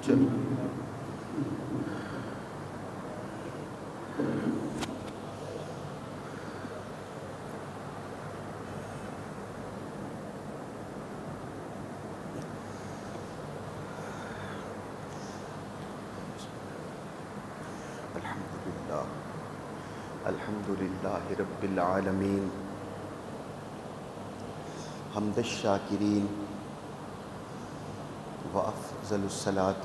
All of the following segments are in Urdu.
چلو الحمد للہ رب العالمین حمد الشاکرین وافضل الصلاۃ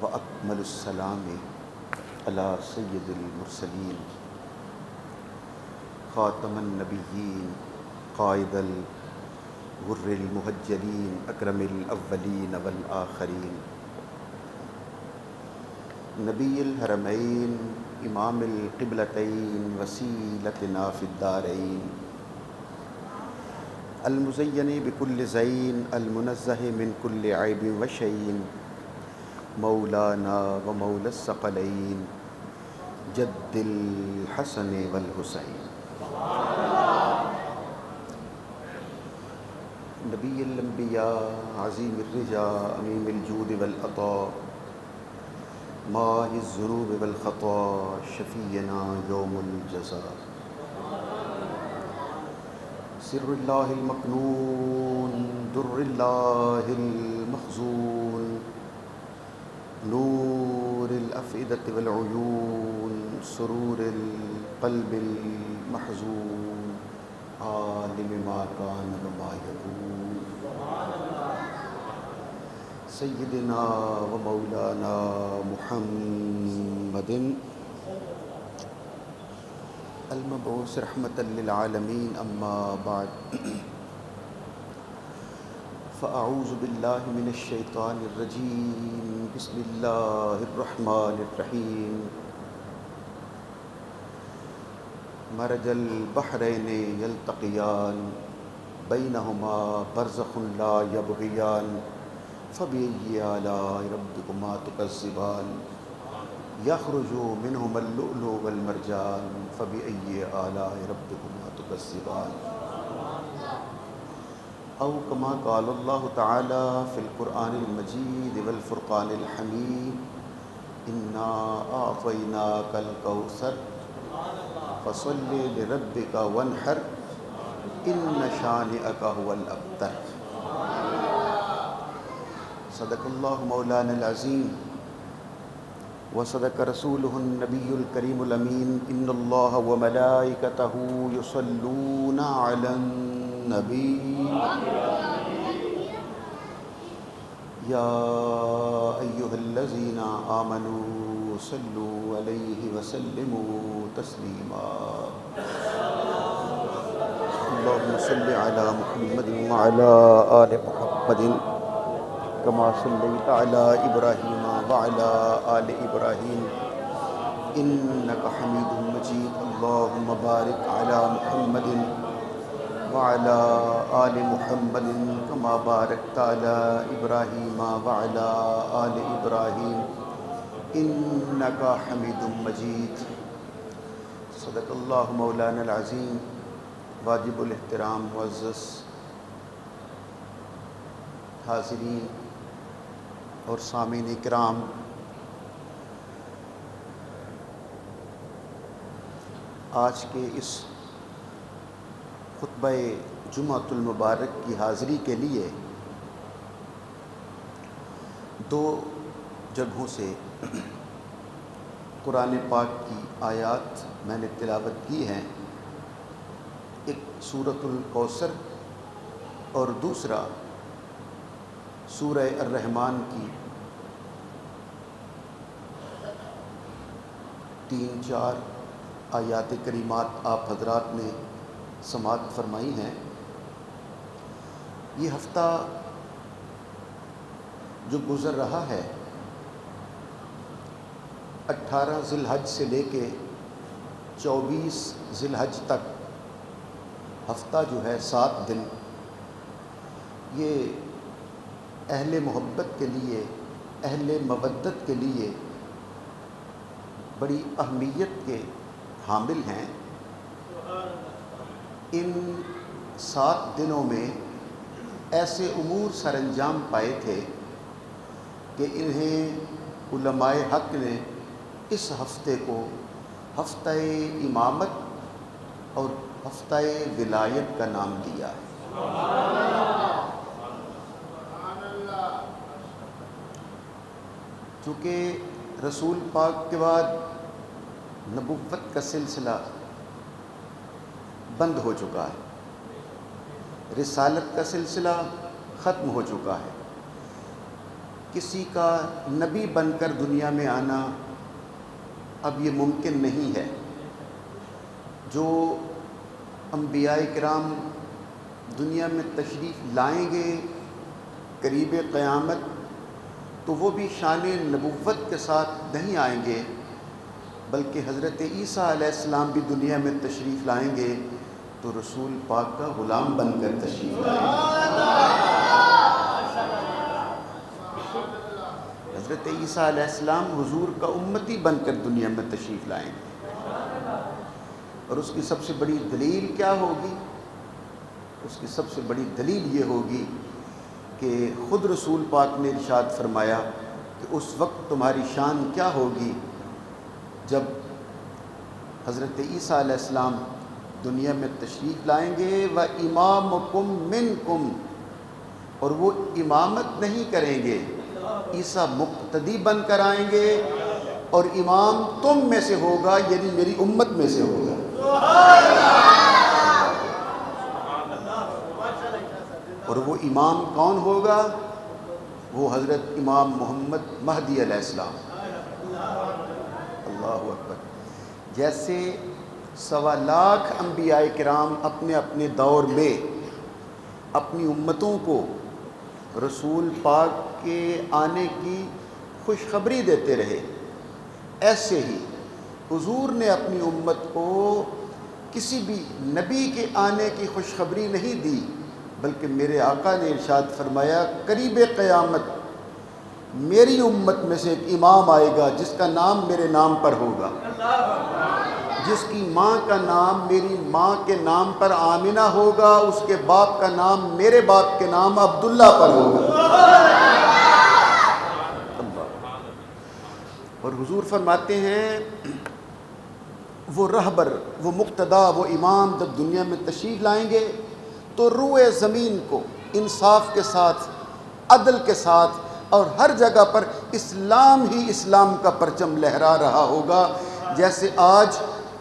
واکمل السلام علی سید المرسلین خاتم النبیین قائد الغر المحجلین اکرم الاولین والآخرین نبی الحرمین امام القبلتین وسیلتنا فی الدارین المزین بکل زین المنزہ من کل عیب وشین مولانا و مولا الثقلین جد الحسن والحسین نبی الانبیاء عظیم الرجا امیم الجود والعطاء ماہ الذنوب والخطا شفیعنا یوم الجزاء سر اللہ المکنون در اللہ المخزون نور الافئدة والعیون سرور القلب المحزون عالم ما کان وما یکون سیدنا و مولانا محمد المبعوث رحمة للعالمین اما بعد فاعوذ باللہ من الشیطان الرجیم بسم اللہ الرحمن الرحیم مرج البحرین یلتقیان بینہما برزخ لا یبغیان فبأي آلاء ربكما تكذبان يخرج منهما اللؤلؤ والمرجان فبأي آلاء ربكما تكذبان أو كما قال الله تعالى في القرآن المجيد والفرقان الحميد إنا أعطيناك الكوثر فصل لربك وانحر إن شانئك هو الأبتر صدق اللہ مولانا العظیم وصدق رسولہ النبی الکریم الامین ان اللہ وملائکتہ یصلون علی النبی یا ایہا الذین آمنوا صلوا علیہ وسلموا تسلیما اللہم صل علی محمد وعلی آل محمد كما صليت على إبراهيم وعلى آل إبراهيم إنك حميد مجيد اللهم بارك على محمد وعلى آل محمد كما باركت على إبراهيم وعلى آل إبراهيم إنك حميد مجيد صدق الله مولانا العظيم واجب الاحترام معزز حاضرین اور سامعین کرام، آج کے اس خطبہ جمعۃ المبارک کی حاضری کے لیے دو جگہوں سے قرآن پاک کی آیات میں نے تلاوت کی ہیں، ایک سورۃ الکوثر اور دوسرا سورہ الرحمن کی 3-4 آیات کریمات آپ حضرات نے سماعت فرمائی ہیں۔ یہ ہفتہ جو گزر رہا ہے 18 ذی الحج سے لے کے 24 ذی الحج تک ہفتہ جو ہے 7 دن، یہ اہل محبت کے لیے، اہل مودت کے لیے بڑی اہمیت کے حامل ہیں۔ ان 7 دنوں میں ایسے امور سر انجام پائے تھے کہ انہیں علماء حق نے اس ہفتے کو ہفتہ امامت اور ہفتہ ولایت کا نام دیا ہے۔ چونکہ رسول پاک کے بعد نبوت کا سلسلہ بند ہو چکا ہے، رسالت کا سلسلہ ختم ہو چکا ہے، کسی کا نبی بن کر دنیا میں آنا اب یہ ممکن نہیں ہے۔ جو انبیاء کرام دنیا میں تشریف لائیں گے قریب قیامت، تو وہ بھی شان نبوت کے ساتھ نہیں آئیں گے، بلکہ حضرت عیسیٰ علیہ السلام بھی دنیا میں تشریف لائیں گے تو رسول پاک کا غلام بن کر تشریف لائیں گے۔ حضرت عیسیٰ علیہ السلام حضور کا امتی بن کر دنیا میں تشریف لائیں گے، اور اس کی سب سے بڑی دلیل کیا ہوگی؟ اس کی سب سے بڑی دلیل یہ ہوگی کہ خود رسول پاک نے ارشاد فرمایا کہ اس وقت تمہاری شان کیا ہوگی جب حضرت عیسیٰ علیہ السلام دنیا میں تشریف لائیں گے، وَإِمَامُكُم مِّنكُم، اور وہ امامت نہیں کریں گے، عیسیٰ مقتدی بن کر آئیں گے، اور امام تم میں سے ہوگا، یعنی میری امت میں سے ہوگا۔ اور وہ امام کون ہوگا؟ وہ حضرت امام محمد مہدی علیہ السلام۔ اللہ اکبر۔ جیسے 1.25 لاکھ انبیاء کرام اپنے اپنے دور میں اپنی امتوں کو رسول پاک کے آنے کی خوشخبری دیتے رہے، ایسے ہی حضور نے اپنی امت کو کسی بھی نبی کے آنے کی خوشخبری نہیں دی، بلکہ میرے آقا نے ارشاد فرمایا قریب قیامت میری امت میں سے ایک امام آئے گا جس کا نام میرے نام پر ہوگا، جس کی ماں کا نام میری ماں کے نام پر آمنہ ہوگا، اس کے باپ کا نام میرے باپ کے نام عبداللہ پر ہوگا۔ اور حضور فرماتے ہیں وہ رہبر، وہ مقتدا، وہ امام جب دنیا میں تشریف لائیں گے تو روئے زمین کو انصاف کے ساتھ، عدل کے ساتھ، اور ہر جگہ پر اسلام ہی اسلام کا پرچم لہرا رہا ہوگا۔ جیسے آج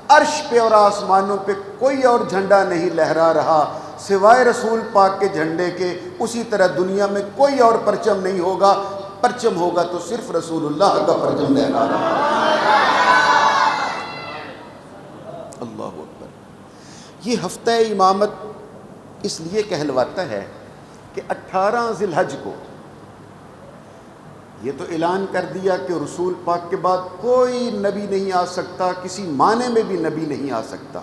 عرش پہ اور آسمانوں پہ کوئی اور جھنڈا نہیں لہرا رہا سوائے رسول پاک کے جھنڈے کے، اسی طرح دنیا میں کوئی اور پرچم نہیں ہوگا، پرچم ہوگا تو صرف رسول اللہ کا پرچم لہرا رہا۔ اللہ اکبر۔ یہ ہفتہ امامت اس لیے کہلواتا ہے کہ 18 ذی الحج کو یہ تو اعلان کر دیا کہ رسول پاک کے بعد کوئی نبی نہیں آ سکتا، کسی معنی میں بھی نبی نہیں آ سکتا،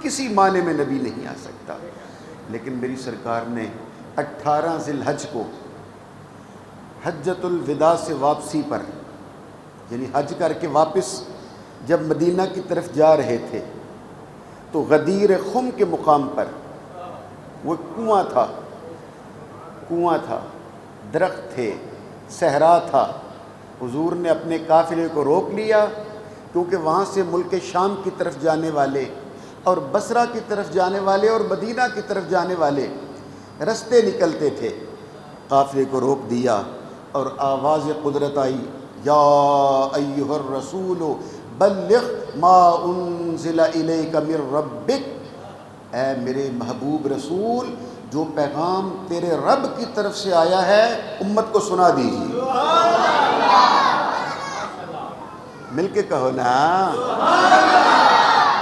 کسی معنی میں نبی نہیں آ سکتا، لیکن میری سرکار نے 18 ذی الحج کو حجۃ الوداع سے واپسی پر، یعنی حج کر کے واپس جب مدینہ کی طرف جا رہے تھے تو غدیر خم کے مقام پر وہ کنواں تھا، درخت تھے، صحرا تھا۔ حضور نے اپنے قافلے کو روک لیا، کیونکہ وہاں سے ملک شام کی طرف جانے والے اور بصرہ کی طرف جانے والے اور مدینہ کی طرف جانے والے رستے نکلتے تھے۔ قافلے کو روک دیا اور آواز قدرت آئی، یا ایھا الرسول بلغ ما انزل الیک من ربک، اے میرے محبوب رسول جو پیغام تیرے رب کی طرف سے آیا ہے امت کو سنا دیجیے۔ مل کے کہو نا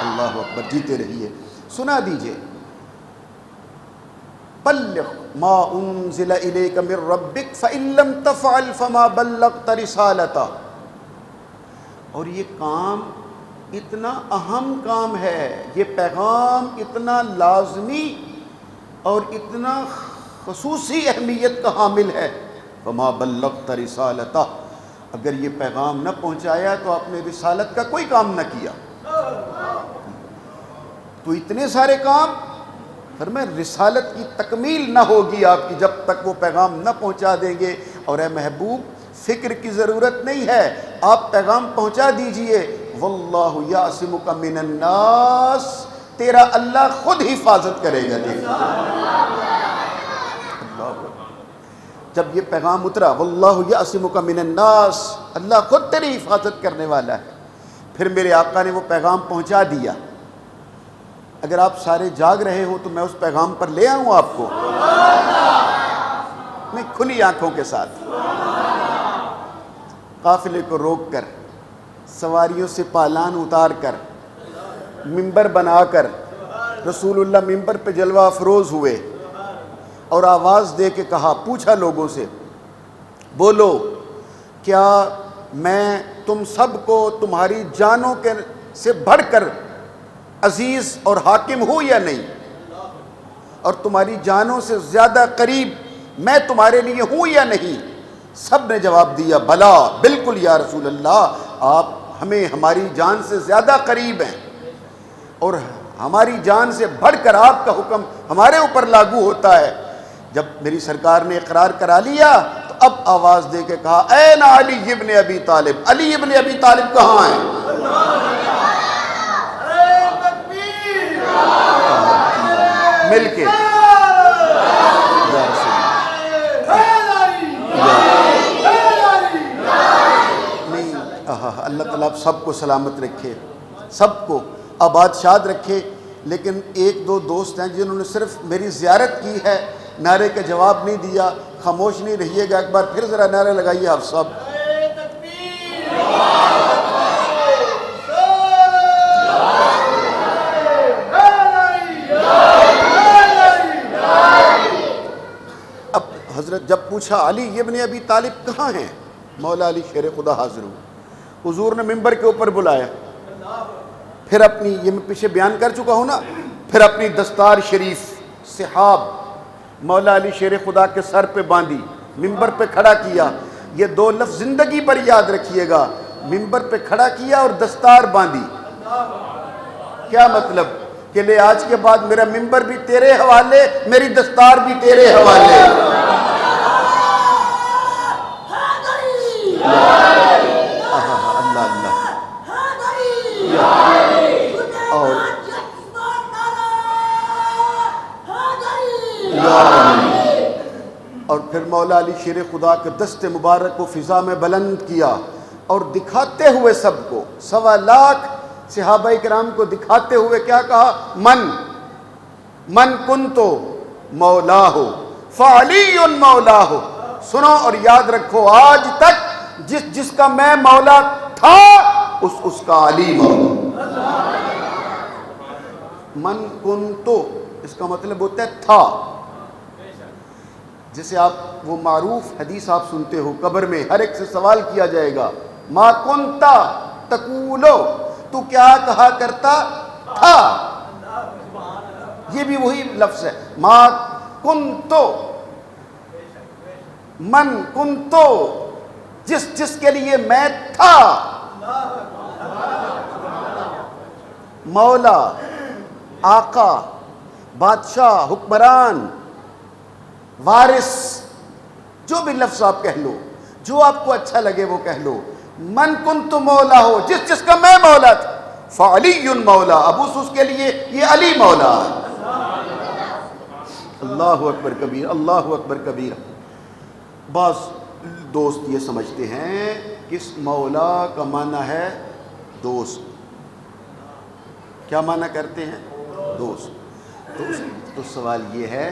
اللہ اکبر، جیتے رہیے، سنا دیجیے۔ بلغ ما انزل الیک من ربک فإن لم تفعل فما بلغت رسالتہ۔ اور یہ کام اتنا اہم کام ہے، یہ پیغام اتنا لازمی اور اتنا خصوصی اہمیت کا حامل ہے، فما بلغت رسالتہ، اگر یہ پیغام نہ پہنچایا تو آپ نے رسالت کا کوئی کام نہ کیا۔ تو اتنے سارے کام فرمایا رسالت کی تکمیل نہ ہوگی آپ کی جب تک وہ پیغام نہ پہنچا دیں گے، اور اے محبوب فکر کی ضرورت نہیں ہے، آپ پیغام پہنچا دیجئے، واللہ یعصمک من الناس، تیرا اللہ خود حفاظت کرے گا۔ جب یہ پیغام اترا واللہ یعصمک من الناس، اللہ خود تیری حفاظت کرنے والا ہے، پھر میرے آقا نے وہ پیغام پہنچا دیا۔ اگر آپ سارے جاگ رہے ہوں تو میں اس پیغام پر لے آؤں آپ کو، میں کھلی آنکھوں کے ساتھ قافلے کو روک کر، سواریوں سے پالان اتار کر، منبر بنا کر رسول اللہ منبر پہ جلوہ افروز ہوئے اور آواز دے کے کہا، پوچھا لوگوں سے، بولو کیا میں تم سب کو تمہاری جانوں کے سے بڑھ کر عزیز اور حاکم ہوں یا نہیں، اور تمہاری جانوں سے زیادہ قریب میں تمہارے لیے ہوں یا نہیں؟ سب نے جواب دیا، بلا، بالکل یا رسول اللہ، آپ ہمیں ہماری جان سے زیادہ قریب ہیں، اور ہماری جان سے بڑھ کر آپ کا حکم ہمارے اوپر لاگو ہوتا ہے۔ جب میری سرکار نے اقرار کرا لیا تو اب آواز دے کے کہا، این علی ابن ابی طالب، علی ابن ابی طالب کہاں ہیں؟ مل کے نہیں، اللہ تعالیٰ آپ سب کو سلامت رکھے، سب کو آباد شاد رکھے۔ لیکن ایک دو دوست ہیں جنہوں نے صرف میری زیارت کی ہے، نعرے کا جواب نہیں دیا، خاموش نہیں رہیے گا، ایک بار پھر ذرا نعرے لگائیے آپ سب۔ اب حضرت جب پوچھا علی ابن ابی طالب کہاں ہیں، مولا علی شیر خدا حاضر ہوں، حضور نے منبر کے اوپر بلایا، پھر اپنی، یہ میں پیچھے بیان کر چکا ہوں نا، پھر اپنی دستار شریف صحاب مولا علی شیر خدا کے سر پہ باندھی، منبر پہ کھڑا کیا۔ یہ دو لفظ زندگی پر یاد رکھیے گا، منبر پہ کھڑا کیا اور دستار باندھی۔ کیا مطلب کہ لے آج کے بعد میرا منبر بھی تیرے حوالے، میری دستار بھی تیرے حوالے۔ اور پھر مولا علی شیر خدا کے دست مبارک کو فضا میں بلند کیا اور دکھاتے ہوئے سب کو، 1.25 لاکھ صحابہ کرام کو دکھاتے ہوئے کیا کہا، من کنتو مولا ہو فعلی مولا ہو۔ سنو اور یاد رکھو، آج تک جس کا میں مولا تھا اس کا علی مولا۔ من کنتو اس کا مطلب ہوتا ہے تھا، جسے آپ وہ معروف حدیث آپ سنتے ہو، قبر میں ہر ایک سے سوال کیا جائے گا، ما کنتا تقولو، تو کیا کہا کرتا تھا؟ یہ بھی وہی لفظ ہے، ما کنتو، من کنتو، جس کے لیے میں تھا، مولا، آقا، بادشاہ، حکمران، وارث، جو بھی لفظ آپ کہہ لو، جو آپ کو اچھا لگے وہ کہہ لو، من کنت مولا ہو، جس کا میں مولا تھا، فعلی مولا، ابو سوس کے لیے یہ علی مولا۔ اللہ اکبر کبیر، اللہ اکبر کبیر۔ بعض دوست یہ سمجھتے ہیں کہ اس مولا کا معنی ہے دوست۔ کیا معنی کرتے ہیں؟ دوست۔ تو سوال یہ ہے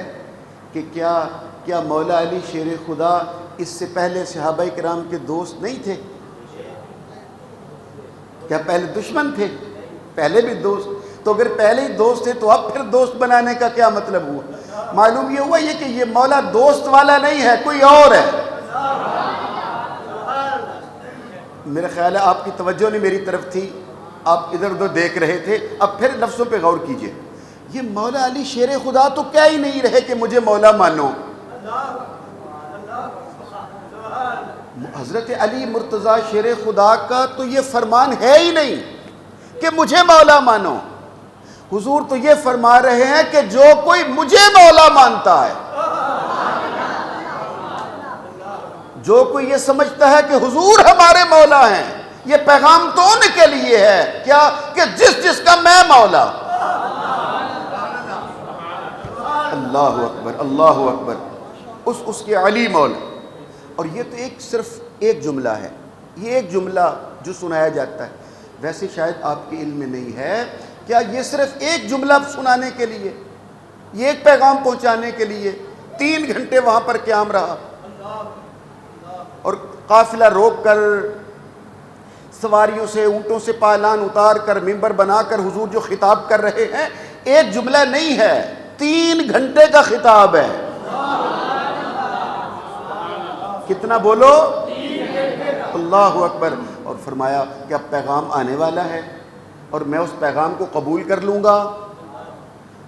کہ کیا مولا علی شیر خدا اس سے پہلے صحابہ کرام کے دوست نہیں تھے؟ کیا پہلے دشمن تھے؟ پہلے بھی دوست؟ تو اگر پہلے ہی دوست تھے تو اب پھر دوست بنانے کا کیا مطلب ہوا؟ معلوم یہ ہوا یہ کہ یہ مولا دوست والا نہیں ہے، کوئی اور ہے۔ میرا خیال ہے آپ کی توجہ نہیں میری طرف تھی، آپ ادھر ادھر دیکھ رہے تھے۔ اب پھر لفظوں پہ غور کیجئے، یہ مولا علی شیر خدا تو کیا ہی نہیں رہے کہ مجھے مولا مانو۔ حضرت علی مرتضیٰ شیر خدا کا تو یہ فرمان ہے ہی نہیں کہ مجھے مولا مانو۔ حضور تو یہ فرما رہے ہیں کہ جو کوئی مجھے مولا مانتا ہے، جو کوئی یہ سمجھتا ہے کہ حضور ہمارے مولا ہیں، یہ پیغام تو ان کے لیے ہے کیا کہ جس کا میں مولا۔ اللہ اکبر، اللہ اکبر، اس کے علی مولا۔ اور یہ تو صرف ایک جملہ ہے، یہ ایک جملہ جو سنایا جاتا ہے، ویسے شاید آپ کے علم میں نہیں ہے، کیا یہ صرف ایک جملہ سنانے کے لیے، یہ ایک پیغام پہنچانے کے لیے 3 گھنٹے وہاں پر قیام رہا، اور قافلہ روک کر سواریوں سے، اونٹوں سے پالان اتار کر، منبر بنا کر حضور جو خطاب کر رہے ہیں، ایک جملہ نہیں ہے، 3 گھنٹے کا خطاب ہے۔ کتنا بولو؟ اللہ اکبر۔ اور فرمایا کہ اب پیغام آنے والا ہے اور میں اس پیغام کو قبول کر لوں گا،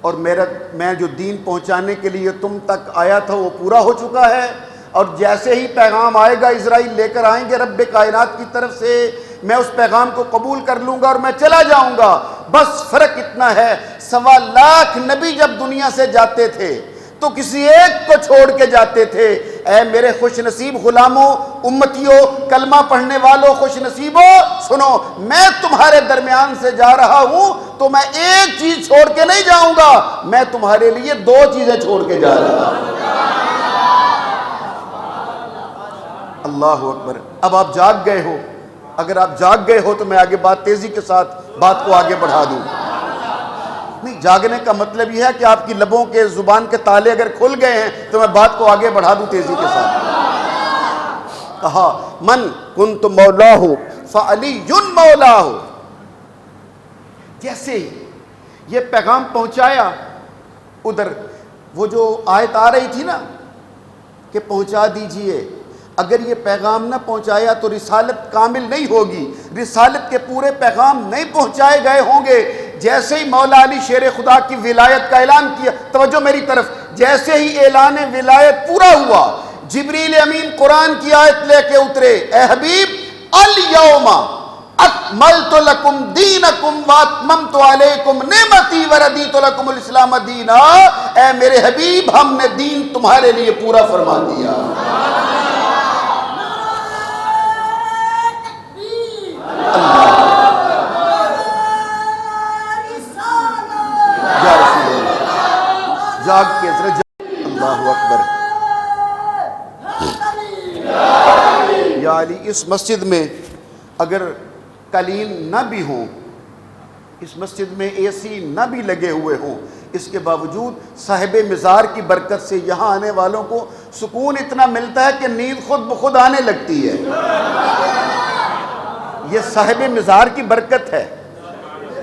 اور میں جو دین پہنچانے کے لیے تم تک آیا تھا وہ پورا ہو چکا ہے، اور جیسے ہی پیغام آئے گا اسرائیل لے کر آئیں گے رب کائنات کی طرف سے، میں اس پیغام کو قبول کر لوں گا اور میں چلا جاؤں گا۔ بس فرق اتنا ہے، 1.25 لاکھ نبی جب دنیا سے جاتے تھے تو کسی ایک کو چھوڑ کے جاتے تھے۔ اے میرے خوش نصیب غلاموں، امتیوں، کلمہ پڑھنے والوں، خوش نصیبوں، سنو، میں تمہارے درمیان سے جا رہا ہوں تو میں ایک چیز چھوڑ کے نہیں جاؤں گا، میں تمہارے لیے 2 چیزیں چھوڑ کے جا رہا ہوں۔ اللہ اکبر۔ اب آپ جاگ گئے ہو، اگر آپ جاگ گئے ہو تو میں آگے بات تیزی کے ساتھ بات کو آگے بڑھا دوں۔ نہیں، جاگنے کا مطلب یہ ہے کہ آپ کی لبوں کے، زبان کے تالے اگر کھل گئے ہیں تو میں بات کو آگے بڑھا دوں تیزی کے ساتھ۔ کہا من کنت مولاہ فعلی مولاہ۔ جیسے ہی یہ پیغام پہنچایا، ادھر وہ جو آیت آ رہی تھی نا کہ پہنچا دیجئے، اگر یہ پیغام نہ پہنچایا تو رسالت کامل نہیں ہوگی، رسالت کے پورے پیغام نہیں پہنچائے گئے ہوں گے۔ جیسے ہی مولا علی شیر خدا کی ولایت کا اعلان کیا، توجہ میری طرف، جیسے ہی اعلان ولایت پورا ہوا، جبریل امین قرآن کی آیت لے کے اترے، اے حبیب الیوم اکملت لکم دینکم واتممت علیکم نعمتی وردیت لکم الاسلام دینا۔ اے میرے حبیب، ہم نے دین تمہارے لیے پورا فرما دیا۔ جاگ کے اللہ اکبر۔ یا علی، اس مسجد میں اگر قلین نہ بھی ہوں، اس مسجد میں اے سی نہ بھی لگے ہوئے ہوں، اس کے باوجود صاحب مزار کی برکت سے یہاں آنے والوں کو سکون اتنا ملتا ہے کہ نیند خود بخود آنے لگتی ہے۔ یہ صاحب مزار کی برکت ہے،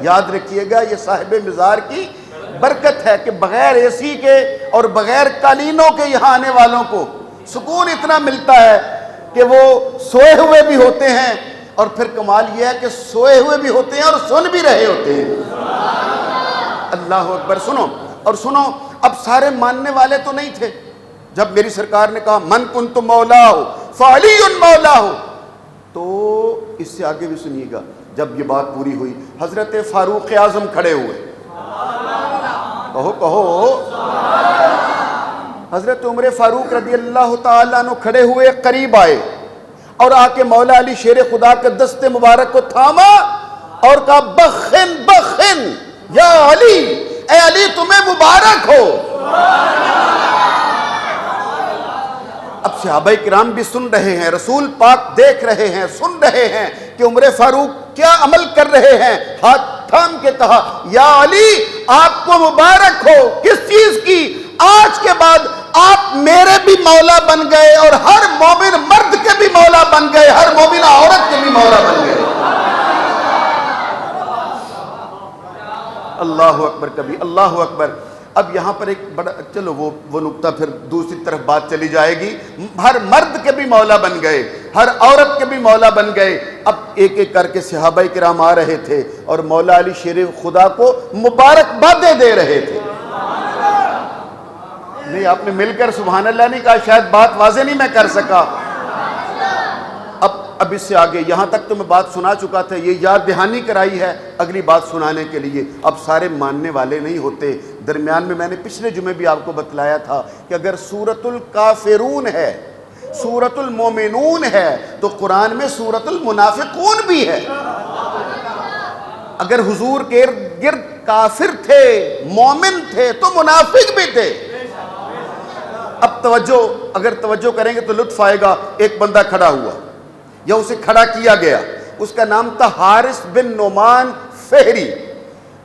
یاد رکھیے گا، یہ صاحب مزار کی برکت ہے کہ بغیر اے سی کے اور بغیر قالینوں کے یہاں آنے والوں کو سکون اتنا ملتا ہے کہ وہ سوئے ہوئے بھی ہوتے ہیں، اور پھر کمال یہ ہے کہ سوئے ہوئے بھی ہوتے ہیں اور سن بھی رہے ہوتے ہیں۔ اللہ اکبر۔ سنو، اور سنو، اب سارے ماننے والے تو نہیں تھے۔ جب میری سرکار نے کہا من کنت مولا ہو فعلی مولا ہو، تو اس سے آگے بھی سنیے گا، جب یہ بات پوری ہوئی حضرت فاروق اعظم کھڑے ہوئے، کہو کہو، حضرت عمر فاروق رضی اللہ تعالیٰ عنہ کھڑے ہوئے، قریب آئے اور آ کے مولا علی شیر خدا کے دست مبارک کو تھاما اور کہا بخن بخن یا علی، اے علی تمہیں مبارک ہو۔ اب صحابہ کرام بھی سن رہے ہیں، رسول پاک دیکھ رہے ہیں، سن رہے ہیں کہ عمر فاروق کیا عمل کر رہے ہیں۔ ہاتھ تھام کے کہا یا علی آپ کو مبارک ہو، کس چیز کی؟ آج کے بعد آپ میرے بھی مولا بن گئے اور ہر مومن مرد کے بھی مولا بن گئے، ہر مومنہ عورت کے بھی مولا بن گئے۔ اللہ اکبر کبھی، اللہ اکبر۔ اب یہاں پر ایک بڑا، چلو وہ نقطہ پھر دوسری طرف بات چلی جائے گی۔ ہر مرد کے بھی مولا بن گئے، ہر عورت کے بھی مولا بن گئے۔ اب ایک ایک کر کے صحابہ کرام آ رہے تھے اور مولا علی شیر خدا کو مبارکبادیں دے رہے تھے۔ نہیں، آپ نے مل کر سبحان اللہ نہیں کہا، شاید بات واضح نہیں میں کر سکا۔ اب اب اس سے آگے یہاں تک تو میں بات سنا چکا تھا، یہ یاد دہانی کرائی ہے اگلی بات سنانے کے لیے۔ اب سارے ماننے والے نہیں ہوتے، درمیان میں نے پچھلے جمعے بھی آپ کو بتلایا تھا کہ اگر سورۃ الکافرون ہے، سورۃ المومنون ہے، تو قرآن میں سورۃ المنافقون بھی ہے۔ اگر حضور کے گرد کافر تھے، مومن تھے، تو منافق بھی تھے۔ اب توجہ، اگر توجہ کریں گے تو لطف آئے گا۔ ایک بندہ کھڑا ہوا یا اسے کھڑا کیا گیا، اس کا نام تھا حارث بن نعمان فہری،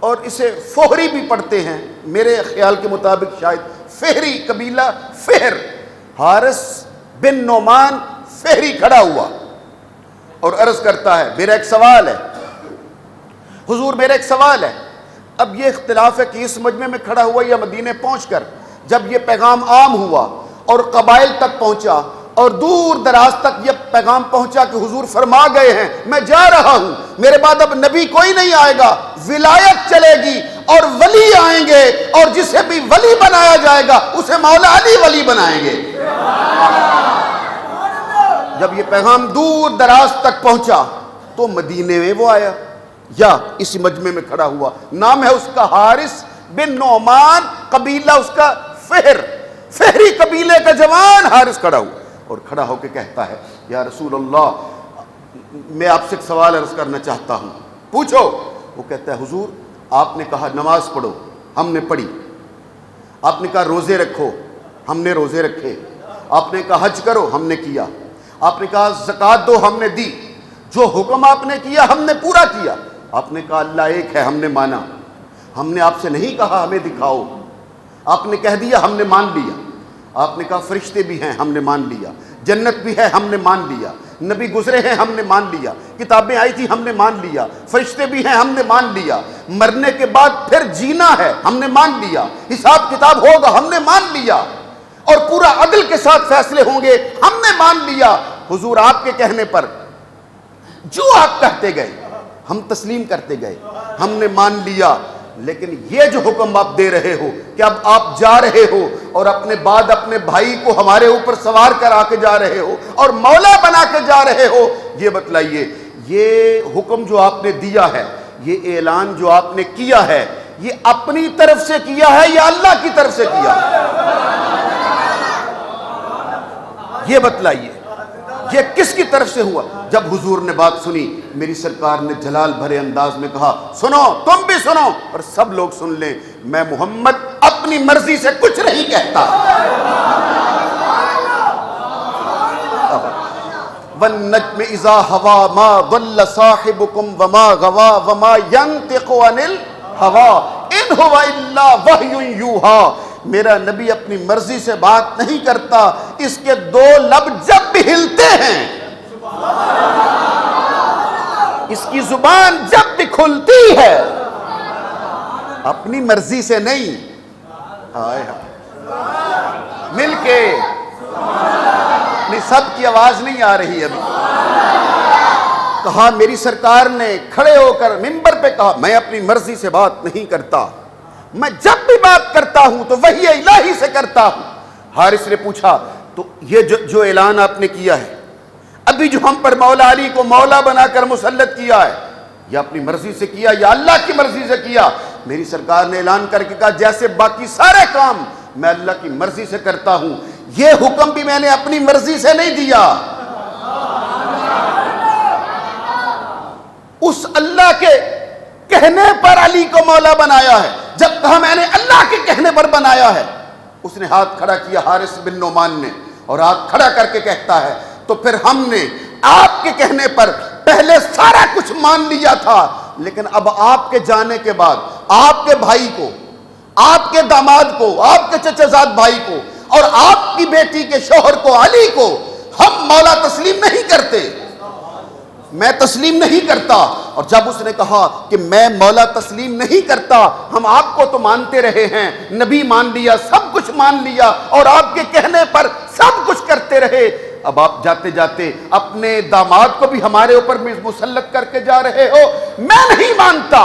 اور اسے فہری بھی پڑھتے ہیں میرے خیال کے مطابق، شاید فہری، قبیلہ فہر۔ حارث بن نعمان فہری کھڑا ہوا اور عرض کرتا ہے میرا ایک سوال ہے حضور، میرا ایک سوال ہے۔ اب یہ اختلاف ہے کہ اس مجمع میں کھڑا ہوا یا مدینے پہنچ کر، جب یہ پیغام عام ہوا اور قبائل تک پہنچا اور دور دراز تک یہ پیغام پہنچا کہ حضور فرما گئے ہیں میں جا رہا ہوں، میرے بعد اب نبی کوئی نہیں آئے گا، ولایت چلے گی اور ولی آئیں گے، اور جسے بھی ولی بنایا جائے گا اسے مولا علی ولی بنائیں گے۔ جب یہ پیغام دور دراز تک پہنچا تو مدینے میں وہ آیا یا اسی مجمع میں کھڑا ہوا، نام ہے اس کا حارث بن نعمان، قبیلہ اس کا فہر، فہری قبیلے کا جوان حارث کھڑا ہوا اور کھڑا ہو کے کہتا ہے یا رسول اللہ میں آپ سے ایک سوال عرض کرنا چاہتا ہوں، پوچھو۔ وہ کہتا ہے حضور آپ نے کہا نماز پڑھو، ہم نے پڑھی، آپ نے کہا روزے رکھو، ہم نے روزے رکھے، آپ نے کہا حج کرو، ہم نے کیا، آپ نے کہا زکوٰۃ دو، ہم نے دی، جو حکم آپ نے کیا ہم نے پورا کیا، آپ نے کہا اللہ ایک ہے، ہم نے مانا، ہم نے آپ سے نہیں کہا ہمیں دکھاؤ، آپ نے کہہ دیا ہم نے مان لیا، آپ نے کہا فرشتے بھی ہیں، ہم نے مان لیا، جنت بھی ہے، ہم نے مان لیا، نبی گزرے ہیں، ہم نے مان لیا، کتابیں آئی تھی، ہم نے مان لیا، فرشتے بھی ہیں، ہم نے مان لیا، مرنے کے بعد پھر جینا ہے، ہم نے مان لیا، حساب کتاب ہوگا، ہم نے مان لیا، اور پورا عدل کے ساتھ فیصلے ہوں گے، ہم نے مان لیا۔ حضور آپ کے کہنے پر جو آپ کہتے گئے ہم تسلیم کرتے گئے، ہم نے مان لیا، لیکن یہ جو حکم آپ دے رہے ہو کہ اب آپ جا رہے ہو اور اپنے بعد اپنے بھائی کو ہمارے اوپر سوار کر آ کے جا رہے ہو اور مولا بنا کے جا رہے ہو، یہ بتلائیے یہ حکم جو آپ نے دیا ہے، یہ اعلان جو آپ نے کیا ہے، یہ اپنی طرف سے کیا ہے یا اللہ کی طرف سے کیا ہے؟ یہ بتلائیے یہ کس کی طرف سے ہوا؟ جب حضور نے بات سنی، میری سرکار نے جلال بھرے انداز میں کہا سنو، تم بھی سنو اور سب لوگ سن لیں، میں محمد اپنی مرضی سے کچھ نہیں کہتا۔ وَالنَّجْمِ إِذَا هَوَى مَا ضَلَّ صَاحِبُكُمْ وَمَا غَوَى وَمَا يَنْطِقُ عَنِ الْهَوَى إِنْ هُوَ إِلَّا وَحْيٌ يُوحَىٰ۔ میرا نبی اپنی مرضی سے بات نہیں کرتا، اس کے دو لب جب بھی ہلتے ہیں، اس کی زبان جب بھی کھلتی ہے، اپنی مرضی سے نہیں، مل کے نہیں، سب کی آواز نہیں آ رہی ابھی۔ کہا میری سرکار نے کھڑے ہو کر منبر پہ کہا میں اپنی مرضی سے بات نہیں کرتا، میں جب بھی بات کرتا ہوں تو وحی الہی سے کرتا ہوں۔ حارث نے پوچھا تو یہ جو اعلان آپ نے کیا ہے، ابھی جو ہم پر مولا علی کو مولا بنا کر مسلط کیا ہے، یہ اپنی مرضی سے کیا یا اللہ کی مرضی سے کیا؟ میری سرکار نے اعلان کر کے کہا جیسے باقی سارے کام میں اللہ کی مرضی سے کرتا ہوں، یہ حکم بھی میں نے اپنی مرضی سے نہیں دیا، اس اللہ کے کہنے پر علی کو مولا بنایا ہے۔ جب کہا میں نے اللہ کے کہنے پر بنایا ہے، اس نے ہاتھ کھڑا کیا حارث بن نعمان نے، اور ہاتھ کھڑا کر کے کہتا ہے تو پھر ہم نے آپ کے کہنے پر پہلے سارا کچھ مان لیا تھا، لیکن اب آپ کے جانے کے بعد آپ کے بھائی کو، آپ کے داماد کو، آپ کے چچا زاد بھائی کو اور آپ کی بیٹی کے شوہر کو، علی کو ہم مولا تسلیم نہیں کرتے، میں تسلیم نہیں کرتا۔ اور جب اس نے کہا کہ میں مولا تسلیم نہیں کرتا، ہم آپ کو تو مانتے رہے ہیں، نبی مان لیا، سب کچھ مان لیا اور آپ کے کہنے پر سب کچھ کرتے رہے، اب آپ جاتے جاتے اپنے داماد کو بھی ہمارے اوپر مسلط کر کے جا رہے ہو، میں نہیں مانتا،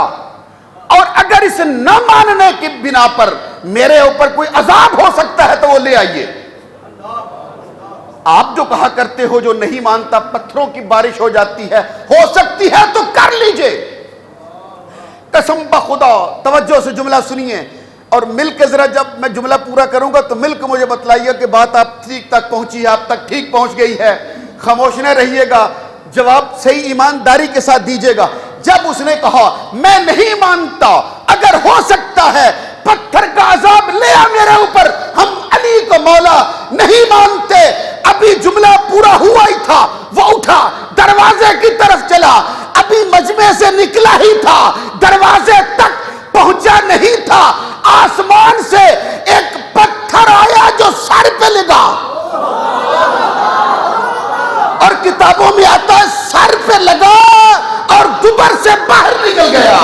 اور اگر اس نہ ماننے کی بنا پر میرے اوپر کوئی عذاب ہو سکتا ہے تو وہ لے آئیے۔ آپ جو کہا کرتے ہو جو نہیں مانتا پتھروں کی بارش ہو جاتی ہے، ہو سکتی ہے تو کر لیجئے. قسم بخدا توجہ سے جملہ سنیے اور مل کے ذرا جب میں جملہ پورا کروں گا تو مل کے مجھے بتلائیے کہ بات آپ ٹھیک تک پہنچی ہے، آپ تک ٹھیک پہنچ گئی ہے. خاموش نہ رہیے گا، جواب صحیح ایمانداری کے ساتھ دیجیے گا. جب اس نے کہا میں نہیں مانتا، اگر ہو سکتا ہے پتھر کا عذاب لے آ میرے اوپر، ہم علی کو مولا نہیں مانتے. ابھی جملہ پورا ہوا ہی تھا، وہ اٹھا دروازے کی طرف چلا، ابھی مجمع سے نکلا ہی تھا، دروازے تک پہنچا نہیں تھا، آسمان سے ایک پتھر آیا جو سر پہ لگا. اور کتابوں میں آتا ہے سر پہ لگا اور دوبر سے باہر نکل گیا.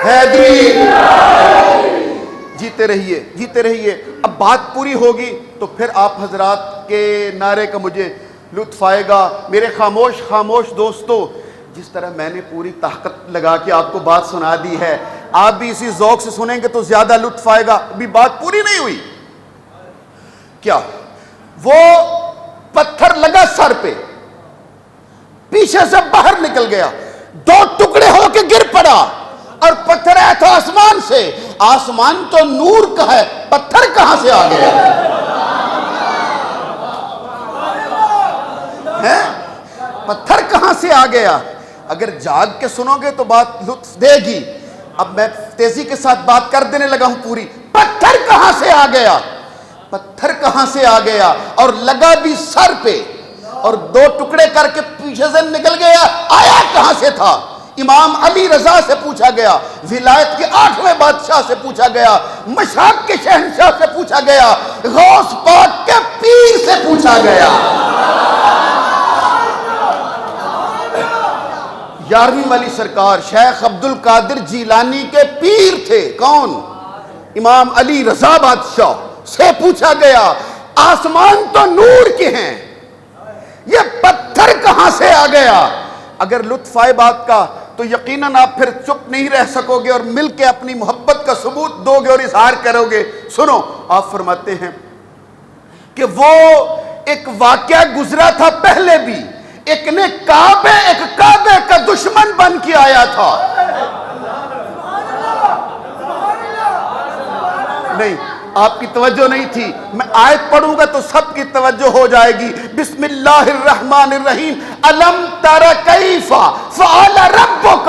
حیدری جیتے رہیے جیتے رہیے. اب بات پوری ہوگی تو پھر آپ حضرات کے نعرے کا مجھے لطف آئے گا. میرے خاموش خاموش دوستو، جس طرح میں نے پوری طاقت لگا کے آپ کو بات سنا دی ہے، آپ بھی اسی ذوق سے سنیں گے تو زیادہ لطف آئے گا. ابھی بات پوری نہیں ہوئی. کیا وہ پتھر لگا سر پہ، پیچھے سے باہر نکل گیا، دو ٹکڑے ہو کے گر پڑا اور پتھر آیا تھا آسمان سے. آسمان تو نور کا ہے، پتھر کہاں سے آ گیا؟ پتھر کہاں سے آ گیا؟ اگر جاگ کے سنو گے تو بات لطف دے گی. اب میں تیزی کے ساتھ بات کر دینے لگا ہوں پوری. پتھر کہاں سے آ گیا؟ پتھر کہاں سے آ گیا؟ اور لگا بھی سر پہ اور دو ٹکڑے کر کے پیچھے سے نکل گیا. آیا کہاں سے تھا؟ امام علی رضا سے پوچھا گیا، ولایت کے 8ویں بادشاہ سے پوچھا گیا، مشاق کے شہنشاہ سے پوچھا گیا، غوث پاک کے پیر سے پوچھا گیا. 11ویں والی سرکار شیخ عبد القادر جیلانی کے پیر تھے. کون؟ امام علی رضا بادشاہ سے پوچھا گیا. آسمان تو نور کے ہیں، یہ پتھر کہاں سے آ گیا؟ اگر لطف آئے بات کا تو یقیناً آپ پھر چپ نہیں رہ سکو گے اور مل کے اپنی محبت کا ثبوت دو گے اور اظہار کرو گے. سنو، آپ فرماتے ہیں کہ وہ ایک واقعہ گزرا تھا پہلے بھی، ایک کعبے کا دشمن بن کے آیا تھا. نہیں، آپ کی توجہ نہیں تھی. میں آیت پڑھوں گا تو سب کی توجہ ہو جائے گی. بسم اللہ الرحمن الرحیم. الم تر کیف فعل ربک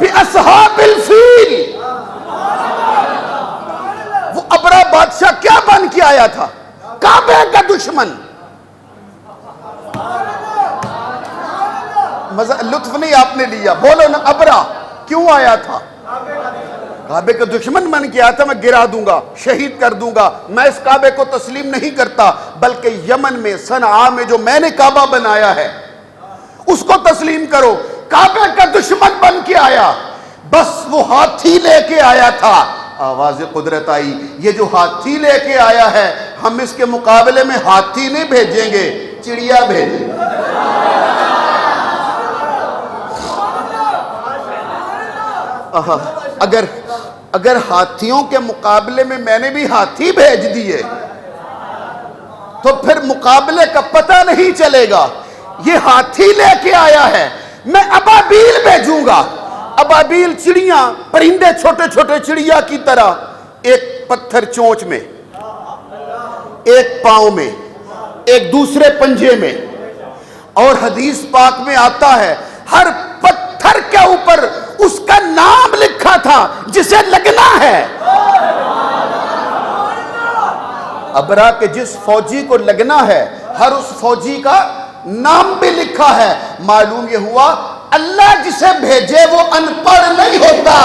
باصحاب الفیل. وہ ابرا بادشاہ کیا بن کے آیا تھا؟ کعبے کا دشمن. لطف نہیں آپ نے لیا، بولو نا. ابرا کیوں آیا تھا؟ کعبے کا دشمن بن کے آیا تھا. میں گرا دوں گا، شہید کر دوں گا. میں اس کعبے کو تسلیم نہیں کرتا، بلکہ یمن میں صنعاء میں جو میں نے کعبہ بنایا ہے اس کو تسلیم کرو. کعبے کا دشمن بن کے آیا، بس وہ ہاتھی لے کے آیا تھا. آواز قدرت آئی. یہ جو ہاتھی لے کے آیا ہے، ہم اس کے مقابلے میں ہاتھی نہیں بھیجیں گے، چڑیا بھیجیں گے. اگر ہاتھیوں کے مقابلے میں نے بھی ہاتھی بھیج دیے تو پھر مقابلے کا پتہ نہیں چلے گا. یہ ہاتھی لے کے آیا ہے، میں ابابیل بھیجوں گا. ابابیل چڑیاں، پرندے چھوٹے چھوٹے چڑیا کی طرح، ایک پتھر چونچ میں، ایک پاؤں میں، ایک دوسرے پنجے میں. اور حدیث پاک میں آتا ہے ہر پتھر کے اوپر اس کا نام لکھا تھا جسے لگنا ہے. ابرا کے جس فوجی کو لگنا ہے ہر اس فوجی کا نام بھی لکھا ہے. معلوم یہ ہوا اللہ جسے بھیجے وہ ان پڑھ نہیں ہوتا.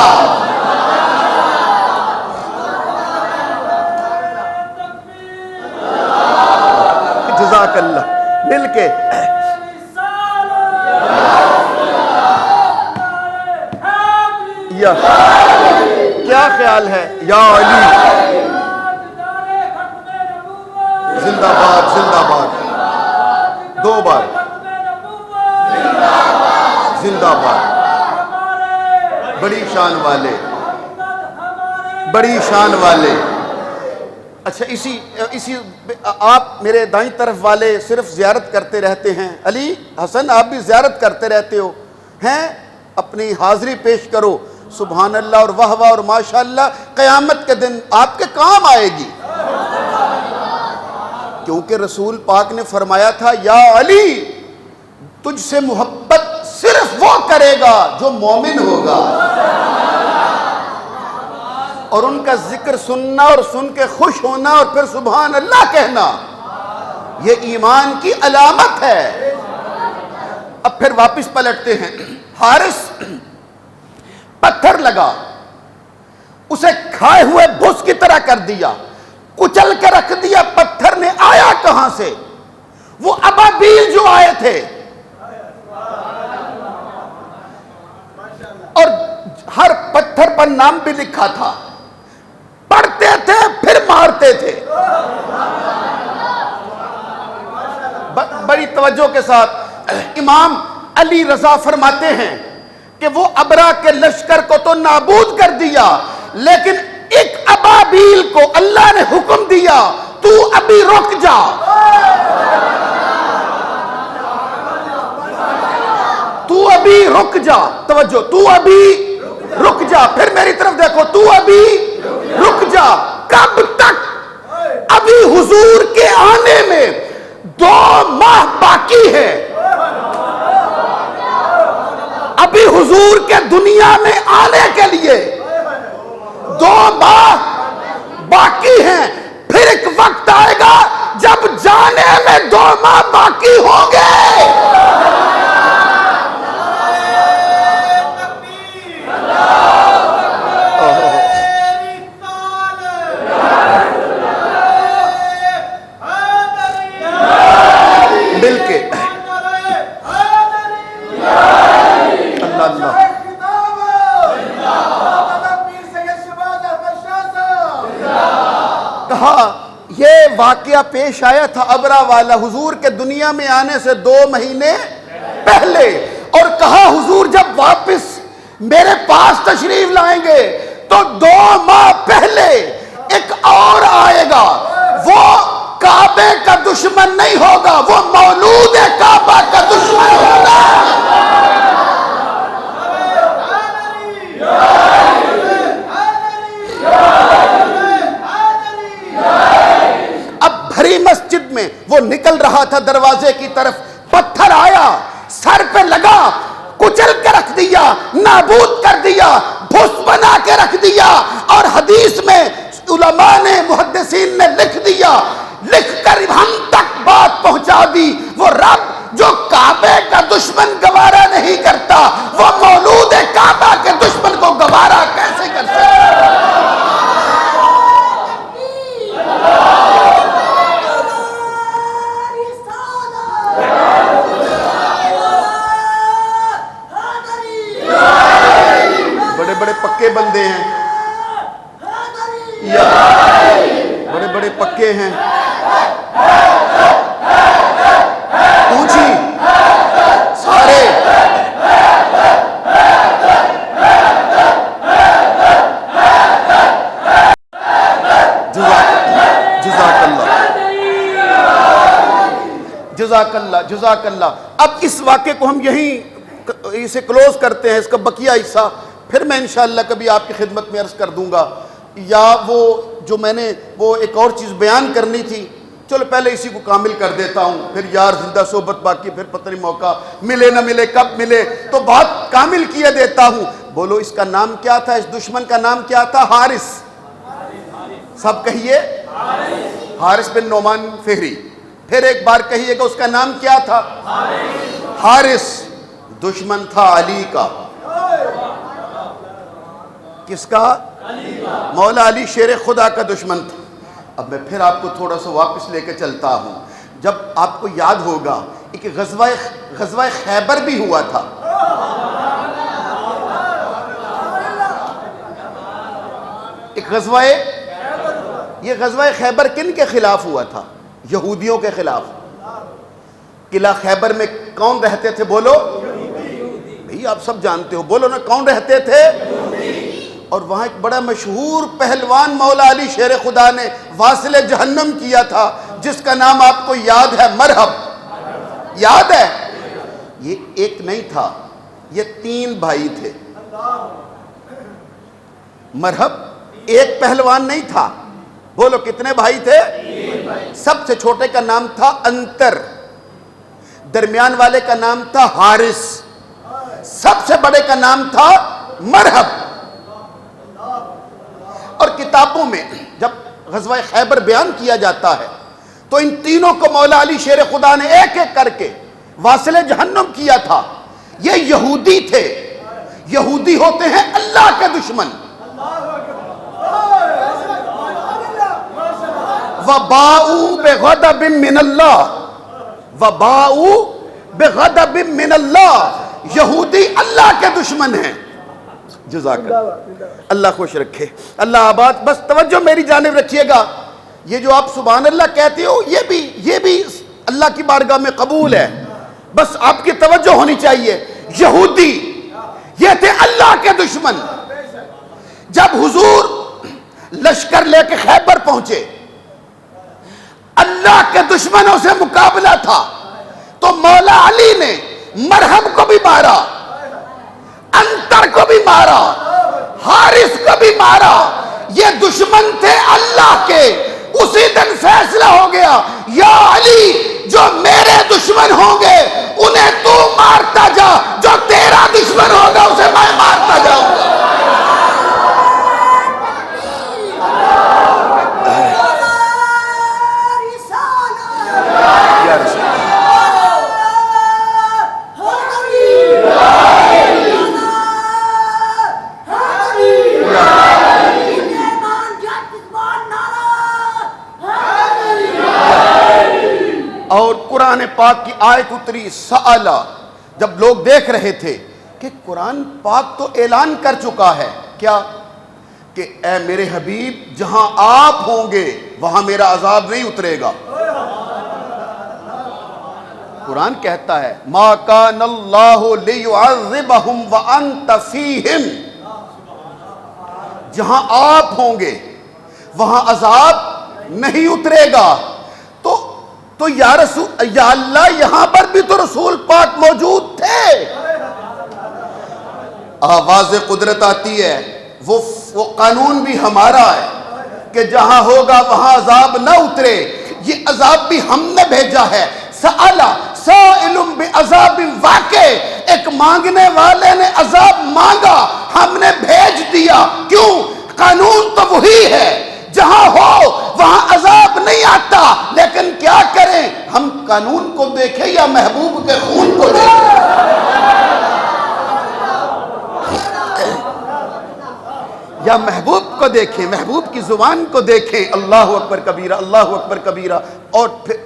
جزاک اللہ. مل کے کیا خیال ہے؟ یا علی زندہ باد، زندہ باد، دو بار زندہ باد، بڑی شان والے، بڑی شان والے۔ اچھا اسی آپ میرے دائیں طرف والے صرف زیارت کرتے رہتے ہیں، علی حسن آپ بھی زیارت کرتے رہتے ہو ہیں، اپنی حاضری پیش کرو، سبحان اللہ اور واہ واہ اور ماشاءاللہ، قیامت کے دن آپ کے کام آئے گی، کیونکہ رسول پاک نے فرمایا تھا یا علی تجھ سے محبت صرف وہ کرے گا جو مومن ہوگا، اور ان کا ذکر سننا اور سن کے خوش ہونا اور پھر سبحان اللہ کہنا یہ ایمان کی علامت ہے۔ اب پھر واپس پلٹتے ہیں، حارث پتھر لگا، اسے کھائے ہوئے بھس کی طرح کر دیا، کچل کے رکھ دیا، پتھر نے آیا کہاں سے؟ وہ ابابیل جو آئے تھے، اور ہر پتھر پر نام بھی لکھا تھا، پڑھتے تھے پھر مارتے تھے۔ بڑی توجہ کے ساتھ امام علی رضا فرماتے ہیں کہ وہ ابرا کے لشکر کو تو نابود کر دیا، لیکن ایک ابابیل کو اللہ نے حکم دیا تو ابھی رک جا، تو ابھی رک جا، توجہ، تو ابھی رک جا، پھر میری طرف دیکھو، تو ابھی رک جا، کب تک؟ ابھی حضور کے آنے میں 2 ماہ باقی ہے، ابھی حضور کے دنیا میں آنے کے لیے 2 ماہ باقی ہیں، پھر ایک وقت آئے گا جب جانے میں 2 ماہ باقی ہوں گے۔ مل کے اللہ اللہ کہا، یہ واقعہ پیش آیا تھا ابرا والا حضور کے دنیا میں آنے سے 2 مہینے پہلے، اور کہا حضور جب واپس میرے پاس تشریف لائیں گے تو 2 ماہ پہلے ایک اور آئے گا، وہ کعبے کا دشمن نہیں ہوگا، وہ مولود کعبہ کا دشمن ہوگا۔ اب بھری مسجد میں وہ نکل رہا تھا دروازے کی طرف، پتھر آیا، سر پہ لگا، کچل کے رکھ دیا، نابود کر دیا، بھس بنا کے رکھ دیا، اور حدیث میں علماء نے محدثین نے لکھ دیا، لکھ کر ہم تک بات پہنچا دی، وہ رب جو کعبے کا دشمن گوارا نہیں کرتا، وہ مولود کعبہ کے دشمن کو گوارا کیسے کر سکتا؟ بڑے بڑے پکے بندے ہیں، بڑے بڑے پکے ہیں، اونچی سارے جزاک اللہ جزاک اللہ۔ اب اس واقعے کو ہم یہیں اسے کلوز کرتے ہیں، اس کا بقیہ حصہ پھر میں انشاءاللہ کبھی آپ کی خدمت میں عرض کر دوں گا، یا وہ جو میں نے وہ ایک اور چیز بیان کرنی تھی، چلو پہلے اسی کو کامل کر دیتا ہوں، پھر یار زندہ صحبت باقی، پھر پتہ نہیں موقع ملے نہ ملے، کب ملے تو بات کامل کیے دیتا ہوں۔ بولو اس کا نام کیا تھا؟ اس دشمن کا نام کیا تھا؟ حارث، سب کہیے، حارث بن نعمان فہری۔ پھر ایک بار کہیے گا اس کا نام کیا تھا؟ حارث۔ دشمن تھا علی کا، کس کا؟ مولا علی شیر خدا کا دشمن تھا۔ اب میں پھر آپ کو تھوڑا سا واپس لے کے چلتا ہوں، جب آپ کو یاد ہوگا ایک غزوہ خیبر بھی ہوا تھا، ایک غزوہ، یہ غزوہ خیبر کن کے خلاف ہوا تھا؟ یہودیوں کے خلاف۔ قلعہ خیبر میں کون رہتے تھے بولو؟ بھئی آپ سب جانتے ہو، بولو نا، کون رہتے تھے؟ اور وہاں ایک بڑا مشہور پہلوان مولا علی شیر خدا نے واصل جہنم کیا تھا، جس کا نام آپ کو یاد ہے، مرحب، یاد ہے؟ یہ ایک نہیں تھا، یہ 3 بھائی تھے۔ مرحب ایک پہلوان نہیں تھا، بولو کتنے بھائی تھے؟ سب سے چھوٹے کا نام تھا انتر، درمیان والے کا نام تھا حارث، سب سے بڑے کا نام تھا مرحب۔ اور کتابوں میں جب غزوہ خیبر بیان کیا جاتا ہے تو ان تینوں کو مولا علی شیر خدا نے ایک ایک کر کے واصل جہنم کیا تھا۔ یہ یہودی تھے، یہودی ہوتے ہیں اللہ کے دشمن۔ وَبَاءُوا بِغَضَبٍ مِّنَ اللَّهِ، وَبَاءُوا بِغَضَبٍ مِّنَ اللَّهِ، یہودی اللہ کے دشمن ہیں۔ جزاک اللہ، اللہ خوش رکھے، اللہ آباد۔ بس توجہ میری جانب رکھیے گا، یہ جو آپ سبحان اللہ کہتے ہو یہ بھی اللہ کی بارگاہ میں قبول ہے، بس آپ کی توجہ ہونی چاہیے۔ یہودی یہ تھے اللہ کے دشمن۔ جب حضور لشکر لے کے خیبر پہنچے، اللہ کے دشمنوں سے مقابلہ تھا، تو مولا علی نے مرحب کو بھی مارا، انتر کو بھی مارا، حارث کو بھی مارا۔ یہ دشمن تھے اللہ کے۔ اسی دن فیصلہ ہو گیا، یا علی جو میرے دشمن ہوں گے انہیں تو مارتا جا، جو تیرا دشمن ہوگا اسے میں مارتا جاؤں گا۔ اور قرآن پاک کی آیت اتری، سألہ، جب لوگ دیکھ رہے تھے کہ قرآن پاک تو اعلان کر چکا ہے، کیا؟ کہ اے میرے حبیب جہاں آپ ہوں گے وہاں میرا عذاب نہیں اترے گا۔ قرآن کہتا ہے ما کان اللہ لیعذبہم وانت فیہم، جہاں آپ ہوں گے وہاں عذاب نہیں اترے گا۔ تو یا اللہ یہاں پر بھی تو رسول پاک موجود تھے۔ آواز قدرت آتی ہے، وہ قانون بھی ہمارا ہے کہ جہاں ہوگا وہاں عذاب نہ اترے۔ یہ عذاب بھی ہم نے بھیجا ہے۔ سألہ سائل بعذاب واقع، ایک مانگنے والے نے عذاب مانگا، ہم نے بھیج دیا۔ کیوں؟ قانون تو وہی ہے، جہاں ہو وہاں عذاب نہیں آتا، لیکن کیا کریں؟ ہم قانون کو دیکھیں یا محبوب کے خون کو دیکھیں؟ یا محبوب کو دیکھیں، محبوب کی زبان کو دیکھیں۔ اللہ اکبر کبیرہ، اللہ اکبر کبیرہ۔ اور پھر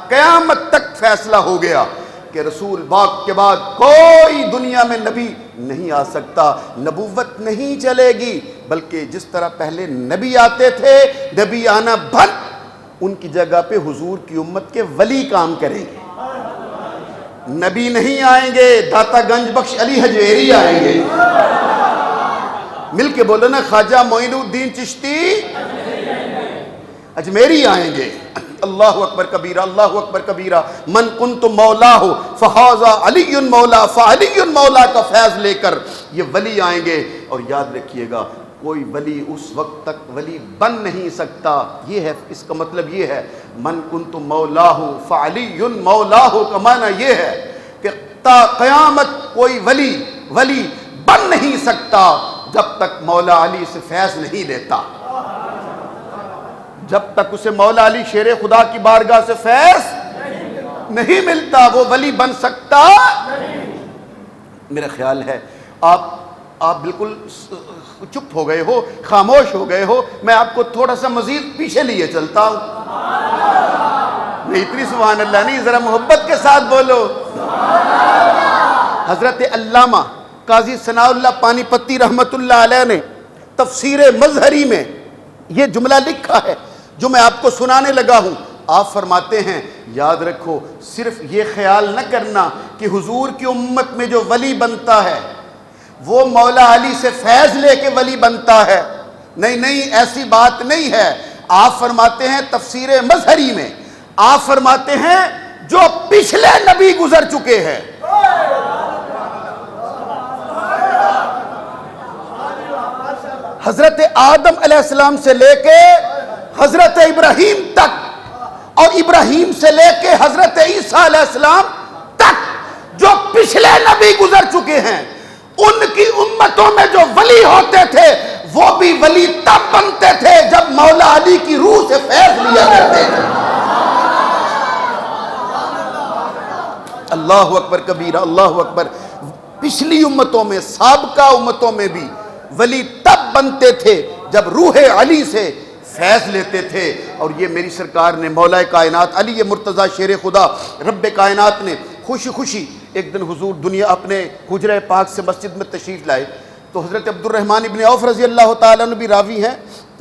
قیامت تک فیصلہ ہو گیا کہ رسول پاک کے بعد کوئی دنیا میں نبی نہیں آ سکتا، نبوت نہیں چلے گی، بلکہ جس طرح پہلے نبی آتے تھے، نبی آنا بند، ان کی جگہ پہ حضور کی امت کے ولی کام کریں گے۔ نبی نہیں آئیں گے، داتا گنج بخش علی حجویری آئیں گے۔ مل کے بولو نا، خواجہ معین الدین چشتی اجمیری آئیں گے۔ اللہ اکبر کبیرہ، اللہ اکبر کبیرہ۔ من کنت مولاہ فہذا علی مولا، فعلی مولا کا فیض لے کر یہ ولی آئیں گے۔ اور یاد رکھیے گا، کوئی ولی اس وقت تک ولی بن نہیں سکتا۔ یہ ہے، اس کا مطلب یہ ہے، من کنت مولاہ فعلی مولاہ کا معنی یہ ہے کہ تا قیامت کوئی ولی بن نہیں سکتا جب تک مولا علی سے فیض نہیں لیتا، جب تک اسے مولا علی شیر خدا کی بارگاہ سے فیض نہیں ملتا وہ ولی بن سکتا۔ میرا خیال ہے آپ بالکل چپ ہو گئے ہو، خاموش ہو گئے ہو، میں آپ کو تھوڑا سا مزید پیچھے لیے چلتا ہوں۔ نہیں اتنی سبحان اللہ نہیں، ذرا محبت کے ساتھ بولو۔ حضرت علامہ قاضی ثناء اللہ پانی پتی رحمت اللہ علیہ نے تفسیر مظہری میں یہ جملہ لکھا ہے جو میں آپ کو سنانے لگا ہوں۔ آپ فرماتے ہیں یاد رکھو صرف یہ خیال نہ کرنا کہ حضور کی امت میں جو ولی بنتا ہے وہ مولا علی سے فیض لے کے ولی بنتا ہے، نہیں نہیں، ایسی بات نہیں ہے۔ آپ فرماتے ہیں تفسیر مظہری میں، آپ فرماتے ہیں جو پچھلے نبی گزر چکے ہیں، حضرت آدم علیہ السلام سے لے کے حضرت ابراہیم تک، اور ابراہیم سے لے کے حضرت عیسیٰ علیہ السلام تک جو پچھلے نبی گزر چکے ہیں، ان کی امتوں میں جو ولی ہوتے تھے وہ بھی ولی تب بنتے تھے جب مولا علی کی روح سے فیض لیا کرتے تھے۔ اللہ اکبر کبیرہ، اللہ اکبر۔ پچھلی امتوں میں، سابقہ امتوں میں بھی ولی تب بنتے تھے جب روح علی سے فیض لیتے تھے، اور یہ میری سرکار نے مولا کائنات علی مرتضیٰ شیر خدا رب کائنات نے خوشی خوشی ایک دن حضور دنیا اپنے حجرہ پاک سے مسجد میں تشریف لائے تو حضرت عبد الرحمن ابن عوف رضی اللہ تعالیٰ عنہ بھی راوی ہیں،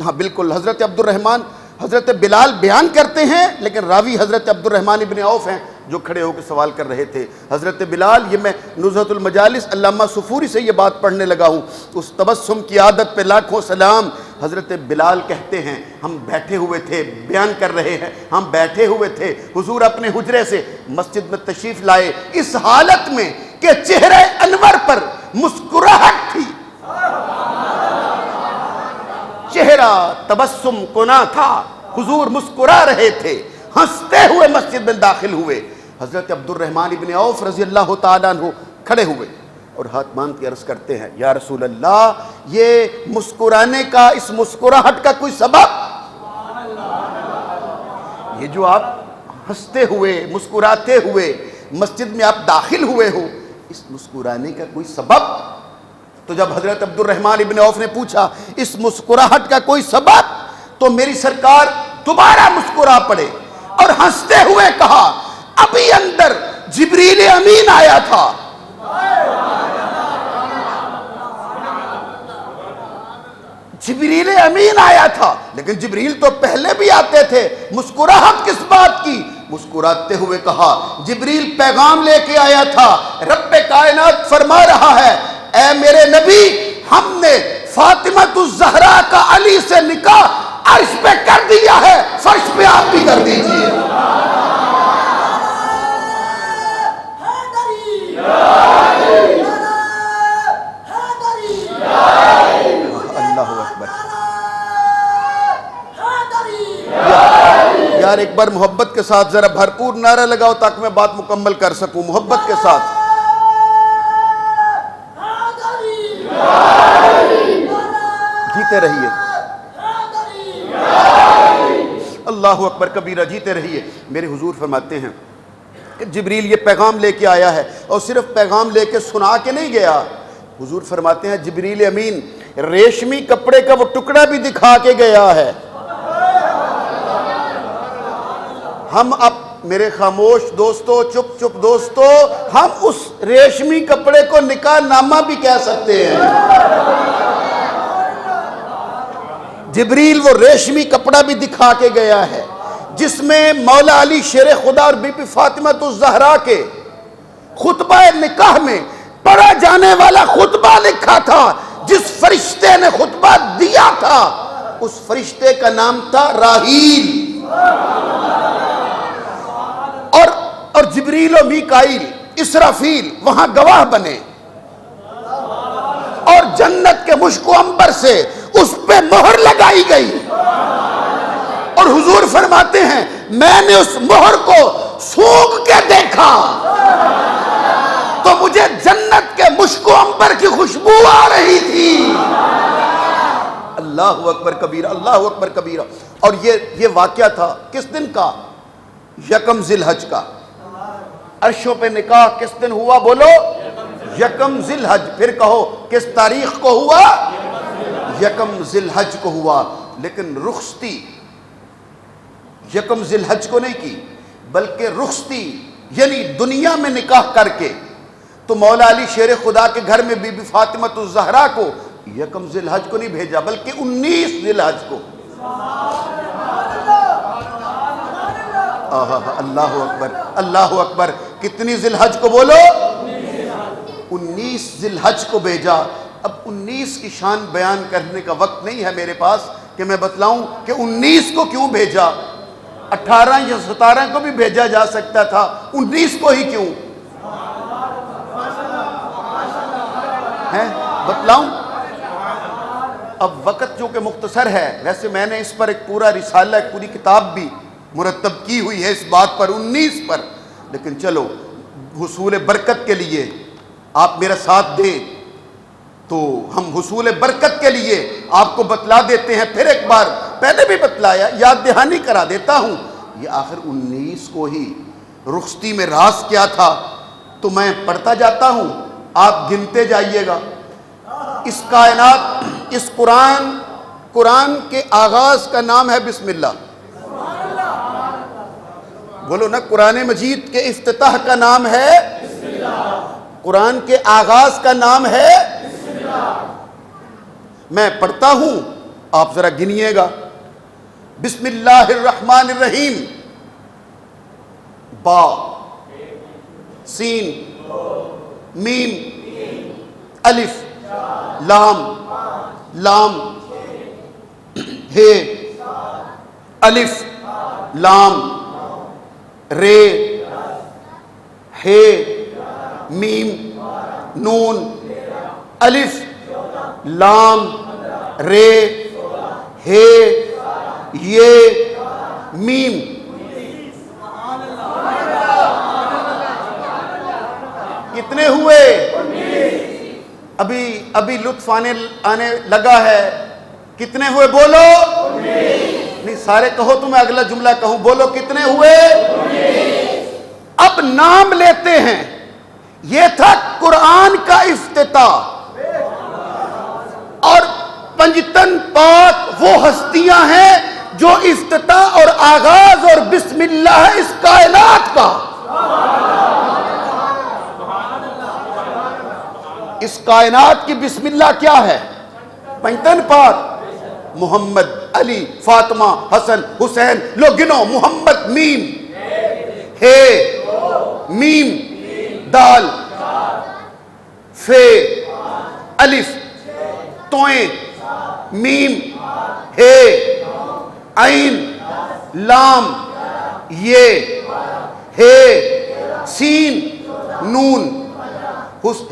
ہاں بالکل، حضرت عبد الرحمن، حضرت بلال بیان کرتے ہیں لیکن راوی حضرت عبد الرحمن ابن عوف ہیں جو کھڑے ہو کے سوال کر رہے تھے۔ حضرت بلال، یہ میں نزہۃ المجالس علامہ صفوری سے یہ بات پڑھنے لگا ہوں، اس تبسم کی عادت پہ لاکھوں سلام۔ حضرت بلال کہتے ہیں ہم بیٹھے ہوئے تھے، بیان کر رہے ہیں، ہم بیٹھے ہوئے تھے، حضور اپنے حجرے سے مسجد میں تشریف لائے اس حالت میں کہ چہرہ انور پر مسکراہٹ تھی، چہرہ تبسم کنا تھا، حضور مسکرا رہے تھے، ہنستے ہوئے مسجد میں داخل ہوئے۔ حضرت عبد الرحمن ابن عوف رضی اللہ تعالیٰ عنہ کھڑے ہوئے اور ہاتھ باندھ کے عرض کرتے ہیں یا رسول اللہ، یہ مسکرانے کا، اس مسکراہٹ کا کوئی سبب؟ یہ جو آپ ہنستے ہوئے مسکراتے ہوئے مسجد میں آپ داخل ہوئے ہو، اس مسکرانے کا کوئی سبب؟ تو جب حضرت عبد الرحمن ابن عوف نے پوچھا اس مسکراہٹ کا کوئی سبب، تو میری سرکار دوبارہ مسکرا پڑے اور ہنستے ہوئے کہا ابھی اندر جبریل امین آیا تھا، جبریل امین آیا تھا، لیکن جبریل تو پہلے بھی آتے تھے، مسکراہٹ کس بات کی؟ مسکراتے ہوئے کہا جبریل پیغام لے کے آیا تھا، رب کائنات فرما رہا ہے اے میرے نبی، ہم نے فاطمہ الزہرا کا علی سے نکاح عرش پہ کر دیا ہے، فرش پہ آپ بھی کر دیجئے۔ اللہ اکبر۔ یار ایک بار محبت کے ساتھ ذرا بھرپور نعرہ لگاؤ تاکہ میں بات مکمل کر سکوں، محبت کے ساتھ۔ جیتے رہیے، اللہ اکبر کبیرہ، جیتے رہیے۔ میرے حضور فرماتے ہیں کہ جبریل یہ پیغام لے کے آیا ہے، اور صرف پیغام لے کے سنا کے نہیں گیا، حضور فرماتے ہیں جبریل امین ریشمی کپڑے کا وہ ٹکڑا بھی دکھا کے گیا ہے۔ ہم اب میرے خاموش دوستو، چپ چپ دوستو، ہم اس ریشمی کپڑے کو نکاح نامہ بھی کہہ سکتے ہیں۔ جبریل وہ ریشمی کپڑا بھی دکھا کے گیا ہے جس میں مولا علی شیر خدا اور بی بی فاطمہ الزہرا کے خطبہ نکاح میں پڑھا جانے والا خطبہ لکھا تھا۔ جس فرشتے نے خطبہ دیا تھا اس فرشتے کا نام تھا راہیل، اور جبریل و میکائیل اسرافیل وہاں گواہ بنے، اور جنت کے مشک و عنبر سے اس پہ مہر لگائی گئی، اور حضور فرماتے ہیں میں نے اس مہر کو سونگھ کے دیکھا تو مجھے جنت کے مشک و عنبر کی خوشبو آ رہی تھی۔ اللہ اکبر کبیرہ، اللہ اکبر کبیرہ۔ اور یہ واقعہ تھا کس دن کا؟ یکم ذی الحج کا۔ عرشوں پہ نکاح کس دن ہوا بولو؟ یکم ذی الحج۔ پھر کہو کس تاریخ کو ہوا؟ یکم ذی الحج کو ہوا۔ لیکن رخصتی یکم ذی الحج کو نہیں کی، بلکہ رخصتی یعنی دنیا میں نکاح کر کے تو مولا علی شیر خدا کے گھر میں بی بی فاطمہ الزہرا کو یکم ذی الحج کو نہیں بھیجا بلکہ 19 ذی الحج کو۔ اللہ اکبر، اللہ اکبر. کتنی ذی الحج کو بولو؟ 19 ذی الحج کو بھیجا. اب 19 کی شان بیان کرنے کا وقت نہیں ہے میرے پاس کہ میں بتلاؤں کہ 19 کو کیوں بھیجا. 18 یا 17 کو بھی بھیجا جا سکتا تھا، 19 کو ہی کیوں ہے؟ بتلاؤں؟ اب وقت جو کہ مختصر ہے، ویسے میں نے اس پر ایک پورا رسالہ، ایک پوری کتاب بھی مرتب کی ہوئی ہے اس بات پر، 19 پر. لیکن چلو حصول برکت کے لیے آپ میرا ساتھ دیں تو ہم حصول برکت کے لیے آپ کو بتلا دیتے ہیں. پھر ایک بار پہلے بھی بتلایا، یاد دہانی کرا دیتا ہوں. یہ آخر 19 کو ہی رخصتی میں راز کیا تھا تو میں پڑھتا جاتا ہوں، آپ گنتے جائیے گا. اس کائنات، اس قرآن کے آغاز کا نام ہے بسم اللہ. بولو نا، قرآن مجید کے افتتاح کا نام ہے بسم اللہ. قرآن کے آغاز کا نام ہے بسم اللہ. میں پڑھتا ہوں، آپ ذرا گنیے گا. بسم اللہ الرحمن الرحیم. با، سین، میم، الف، لام، لام، ہے، الف، لام، رے، ہے، میم، نون، الف، لام، رے، ہے، یہ، میم. کتنے ہوئے؟ ابھی لطف آنے لگا ہے. کتنے ہوئے بولو؟ نہیں سارے کہو تو میں اگلا جملہ کہوں. بولو کتنے ہوئے؟ اب نام لیتے ہیں. یہ تھا قرآن کا افتتاح. اور پنجتن پاک وہ ہستیاں ہیں جو افتتاح اور آغاز اور بسم اللہ ہے اس کائنات کا. اس کائنات کی بسم اللہ کیا ہے؟ پنجتن پاک. محمد، علی، فاطمہ، حسن، حسین. لو گنو. محمد، میم، ہے، میم، دال، فے، الف، توئیں، میم، ہے، عین، لام، یہ، ہے، سین، نون،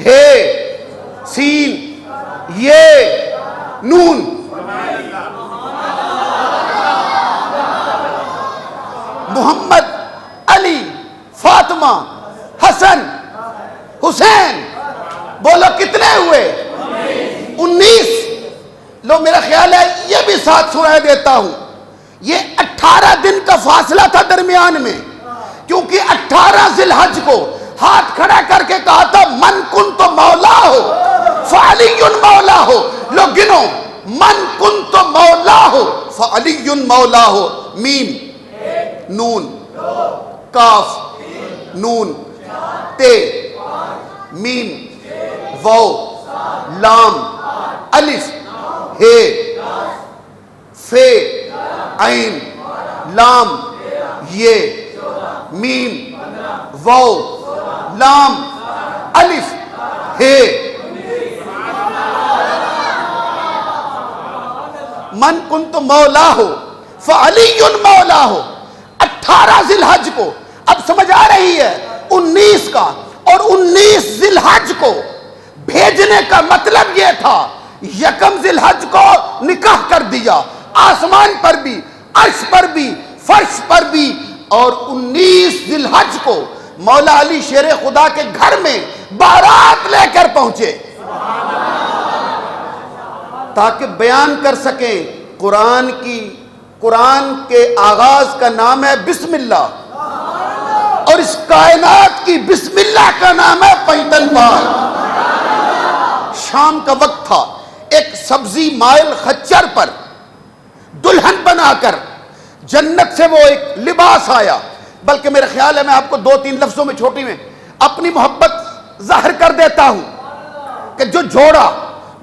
ہے، سین، یہ، نون. محمد، علی، فاطمہ، حسن، حسین. بولو کتنے ہوئے؟ 19. لو میرا خیال ہے یہ بھی ساتھ سنا دیتا ہوں. یہ 18 دن کا فاصلہ تھا درمیان میں، کیونکہ 18 ذی الحج کو ہاتھ کھڑا کر کے کہا تھا من کنت مولا ہو فعلی مولا ہو. لو گنو. من کنت مولا ہو فعلی مولا ہو. میم، نون، کاف، نون، تے، میم، واو، لام، الف، ہے، فے، عین، لام، یہ، میم، واو، لام، الف، ہے. من کنت مولا ہو فعلی مولا ہو. 18 ذی الحج کو. اب سمجھ آ رہی ہے 19 کا. اور 19 ذی الحج کو بھیجنے کا مطلب یہ تھا، یکم ذی الحج کو نکاح کر دیا، آسمان پر بھی، عرش پر بھی، فرش پر بھی. اور 19 ذی الحج کو مولا علی شیر خدا کے گھر میں بارات لے کر پہنچے تاکہ بیان کر سکیں قرآن کے آغاز کا نام ہے بسم اللہ، اور اس کائنات کی بسم اللہ کا نام ہے پنجتن پاک. شام کا وقت تھا. ایک سبزی مائل خچر پر دلہن بنا کر جنت سے وہ ایک لباس آیا. بلکہ میرے خیال ہے میں آپ کو 2-3 لفظوں میں چھوٹی میں اپنی محبت ظاہر کر دیتا ہوں کہ جو جوڑا،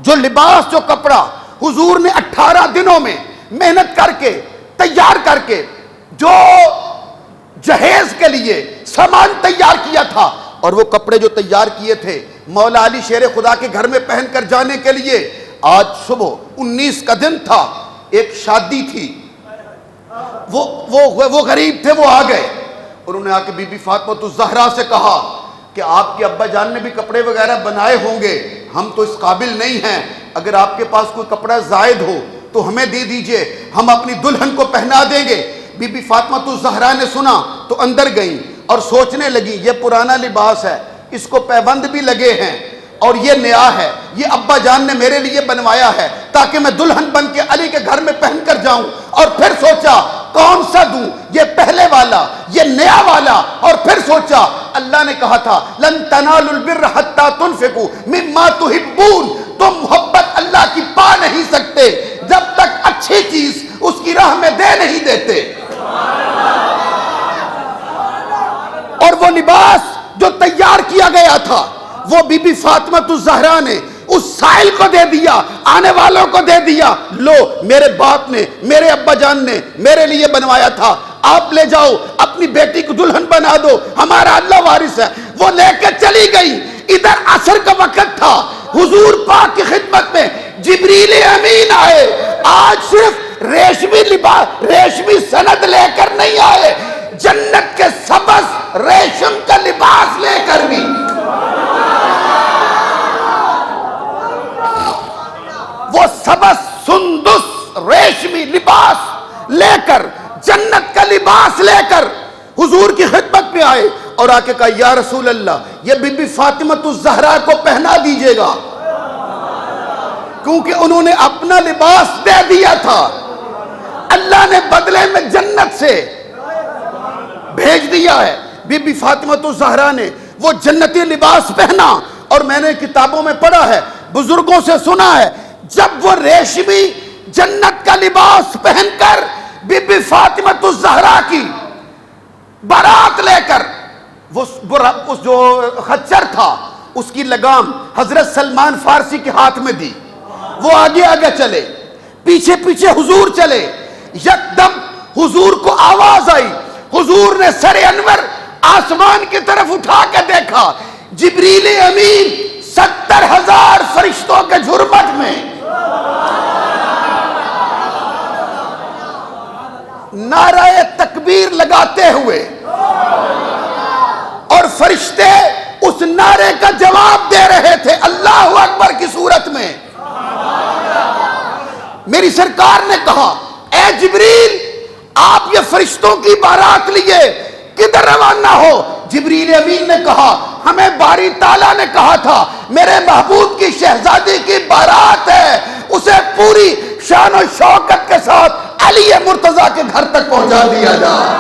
جو لباس، جو کپڑا حضور نے 18 دنوں میں محنت کر کے تیار کر کے جو جہیز کے لیے سامان تیار کیا تھا، اور وہ کپڑے جو تیار کیے تھے مولا علی شیر خدا کے گھر میں پہن کر جانے کے لیے، آج صبح 19 کا دن تھا، ایک شادی تھی، وہ غریب تھے، وہ آ گئے، انہوں نے آ کے بی بی فاطمہ الزہرا سے کہا کہ آپ کے ابا جان نے بھی کپڑے وغیرہ بنائے ہوں گے، ہم تو اس قابل نہیں ہیں، اگر آپ کے پاس کوئی کپڑا زائد ہو تو ہمیں دے دیجئے، ہم اپنی دلہن کو پہنا دیں گے۔ بی بی فاطمہ الزہرا نے سنا تو اندر گئیں اور سوچنے لگی یہ پرانا لباس ہے، اس کو پیبند بھی لگے ہیں اور یہ نیا ہے، یہ ابا جان نے میرے لیے بنوایا ہے تاکہ میں دلہن بن کے علی کے گھر میں پہن کر جاؤں، اور پھر سوچا کون سا دوں، یہ پہلے والا، یہ نیا والا، اور پھر سوچا اللہ نے کہا تھا لن تنالوا البر حتى تنفقوا مما تحبون، تم محبت اللہ کی پا نہیں سکتے جب تک اچھی چیز اس کی راہ میں دے نہیں دیتے۔ اور وہ لباس جو تیار کیا گیا تھا وہ بی بی فاطمہ الزہرا نے اس سائل کو دے دیا، آنے والوں کو دے دیا، لو میرے باپ نے، میرے ابا جان نے میرے لیے بنوایا تھا، آپ لے جاؤ اپنی بیٹی کو دلہن بنا دو، ہمارا اللہ وارث ہے۔ وہ لے کے چلی گئی۔ ادھر عصر کا وقت تھا، حضور پاک کی خدمت میں جبریل امین آئے، آج صرف ریشمی لباس، ریشمی سند لے کر نہیں آئے، جنت کے سبز ریشم کا لباس لے کر بھی۔ وہ سبز سندس ریشمی لباس لے کر، جنت کا لباس لے کر حضور کی خدمت میں آئے اور آ کے کہا یا رسول اللہ یہ بی بی فاطمہ الزہرا کو پہنا دیجئے گا، کیونکہ انہوں نے اپنا لباس دے دیا تھا، اللہ نے بدلے میں جنت سے بھیج دیا ہے۔ بی بی فاطمہ الزہرا نے وہ جنتی لباس پہنا، اور میں نے کتابوں میں پڑھا ہے، بزرگوں سے سنا ہے، جب وہ ریشمی جنت کا لباس پہن کر بی بی فاطمہ الزہرا کی بارات لے کر اس جو خچر تھا اس کی لگام حضرت سلمان فارسی کے ہاتھ میں دی، وہ آگے آگے چلے، پیچھے پیچھے حضور چلے، یکدم حضور کو آواز آئی، حضور نے سر انور آسمان کی طرف اٹھا کے دیکھا، جبریل امین 70,000 فرشتوں کے جھرمٹ میں نعرہ تکبیر لگاتے ہوئے، اور فرشتے اس نعرے کا جواب دے رہے تھے اللہ اکبر کی صورت میں۔ میری سرکار نے کہا اے جبریل آپ یہ فرشتوں کی بارات لیے کدھر روانہ ہو؟ جبریل امین نے کہا ہمیں باری تعالیٰ نے کہا تھا میرے محبوب کی شہزادی کی بارات ہے، اسے پوری شان و شوکت کے ساتھ علی مرتضیٰ کے گھر تک پہنچا دیا جائے۔